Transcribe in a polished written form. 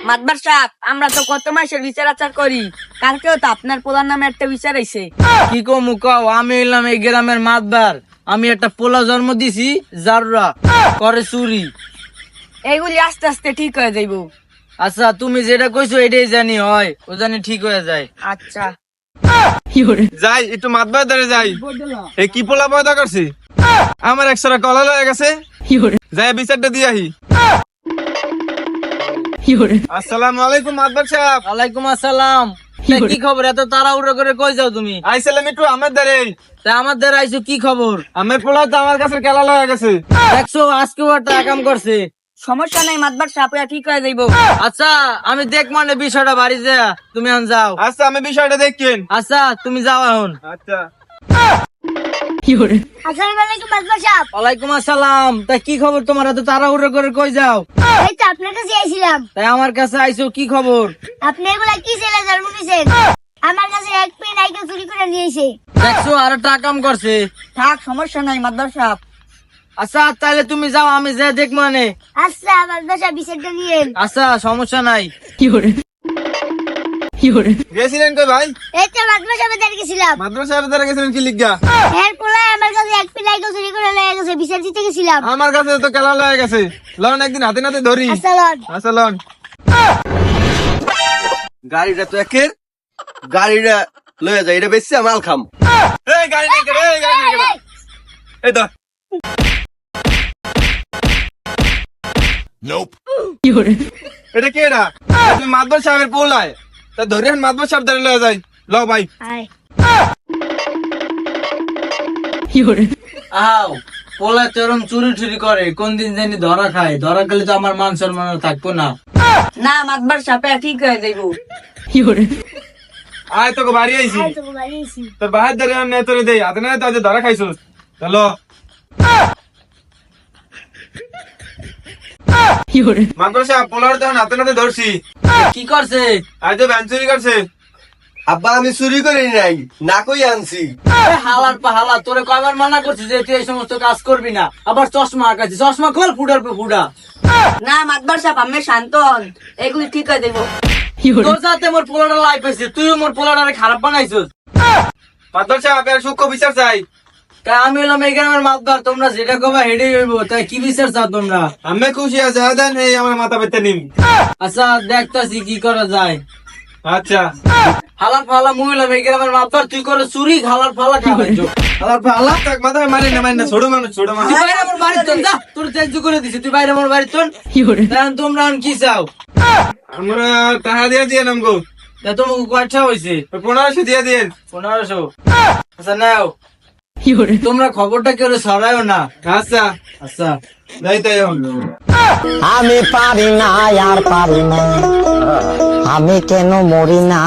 মাতবার সাহেব, আমরা তো কত মাসের বিচার আচার করি, কালকেও তো আপনার পোলার নামে একটা বিচার আইছে। কি কমু কও, আমি এলাম এই গ্রামের মাতবার। আমি একটা পোলা জন্ম দিছি, যাররা করে চুরি। এইগুলি আস্তে আস্তে ঠিক হয়ে যাইব। আচ্ছা, তুমি যেটা কইছো এটাই জানি হয়, ও জানি ঠিক হয়ে যায়। আচ্ছা, যাই একটু মাতবার ধরে যাই। এই কি পোলা পয়দা করছে, আমার একশোটা কলা লয়ে গেছে, যাই বিচারটা দিয়ে আহি। আসসালামু আলাইকুম মাতবার সাহেব। ওয়ালাইকুম আসসালাম। তা কি খবর, এত তাড়াহুড়ো করে কই যাও তুমি? আইসালাম একটু আমার দ্বারে। তা আমাদের আইছো কি খবর? আমার পোলা তো আমার কাছে খেলা লয়ে গেছে। দেখছো আজকেও একটা কাম করছে। সমস্যা নাই মাতবার সাহেব, ওয়া ঠিক হয়ে যাইব। আচ্ছা, আমি দেখ মানে বিষয়টা বাড়ি যা, তুমি এখন যাও। আচ্ছা আমি বিষয়টা দেখছেন। আচ্ছা, তুমি যাও এখন। আচ্ছা আসসালামু আলাইকুম মাতবার সাহেব। ওয়ালাইকুম আসসালাম। তা কি খবর তোমার, এত তাড়াহুড়ো করে কই যাও? এই তো আপনার কাছে আইছিলাম। তাই আমার কাছে আইছো কি খবর? আপনি এগুলা কি ছেলে জন্ম দিয়েছেন? আমার কাছে এক পেন নাইকেল চুরি করে নিয়েছে। দেখছো আর একটা কাম করছে। থাক, সমস্যা নাই মাতবার সাহেব। আচ্ছা তাহলে তুমি যাও, আমি যা দেখ মানে। আচ্ছা মাতবার সাহেব বিচারটা নিয়েন। আচ্ছা, সমস্যা নাই। গেছিলেন কই ভাই? এই তো মাতবার সাহেবের দ্বারা গেছিলাম। মাদ্রাসা সাহেবের দ্বারা গেছিলেন কি লিখা? এর পোলায় আমার কাছে এক পেন নাইকেল চুরি করে লয়ে গেছে, বিচার দিতে গেছিলাম। আমার কাছে তো খেলা লয়ে গেছে, লন একদিন হাতে নাতে ধরি। আচ্ছা লন। আচ্ছা লন। গাড়িটা তো একের, গাড়িটা লয়ে যায়, এটা বেশি মাল খাম। এই গাড়ি নিয়ে গেলে, এই গাড়ি নিয়ে গেলে। এই ধর। এটা কে এটা? তুমি মাদবর সাহেবের পোলায়, তা ধরে মাদবর সাহেব ধরে লয়ে যাই। ল ভাই। আয়। আও, পোলা চরম চুরি টুরি করে, কোন দিন জানি ধরা খায়। ধরা খেলে তো আমার মান সম্মান আর থাকবো না। না মাতবার সাহেব, ওয়া ঠিক হয়ে যাইব। আয় তোকে বাড়ি আইছি, আয় তো বাড়ি আইছি। তোর বাহার ধরে নে তোরে দেই, হাতে না তাতে ধরা খাইছিস। চলো মাদবর সাহেব পোলার তখন হাতে নাতে ধরছি। কি করছে? আজ তো ভ্যান চুরি করছে। আব্বা আমি চুরি করি নাই, না কই আনছি। এ হালার পাহালা, তোরে কয়বার মানা করছি যে তুই এই সমস্ত কাজ করবি না। আবার চশমা আঁকাচ্ছি, চশমা খোল, ফুটার পর ফুটা। না মাতবার সাহেব, আমি শান্ত হন, এগুলি ঠিক হয়ে যাইব। তোর সাথে মোর পোলাটা লাইফ হয়েছে, তুইও মোর পোলাটারে খারাপ বানাইছিস। মাদবর সাহেব আপনার সূক্ষ্ম বিচার চাই। তাই আমি হলাম এই গ্রামের মাতবার, তোমরা যেটা কবা হেঁটে হইব। তাই কি বিচার চাও তোমরা? আমি খুশি আছে, দেন এই আমার মাথা পেতে নিন। আচ্ছা দেখতাছি কি করা যায়। আচ্ছা হালার ফালা মহিলা এই গ্রামের মাতবার, তুই করে চুরি, হালার ফালা খাওয়াইছ। হালার ফালা, তাক মাথায় মারি না মারি না, ছোট মানুষ ছোট মানুষ। তুই বাইরে আমার বাড়ির তোন, যা, তোর ত্যায্য করে দিছি, তুই বাইরে আমার বাড়ির তোন। এখন তোমরা এখন কি চাও? আমরা টাকা দিয়ে দিয়ে নামগো, তা তোমাকে কয়টা হয়েছে? 1500 দিয়ে দিন। 1500। আচ্ছা নাও, তোমরা খবরটা কেউ ছড়ায়ও না। আচ্ছা আচ্ছা যাই তাই এখন। আমি পারি না আর পারি না, আমি কেন মরি না।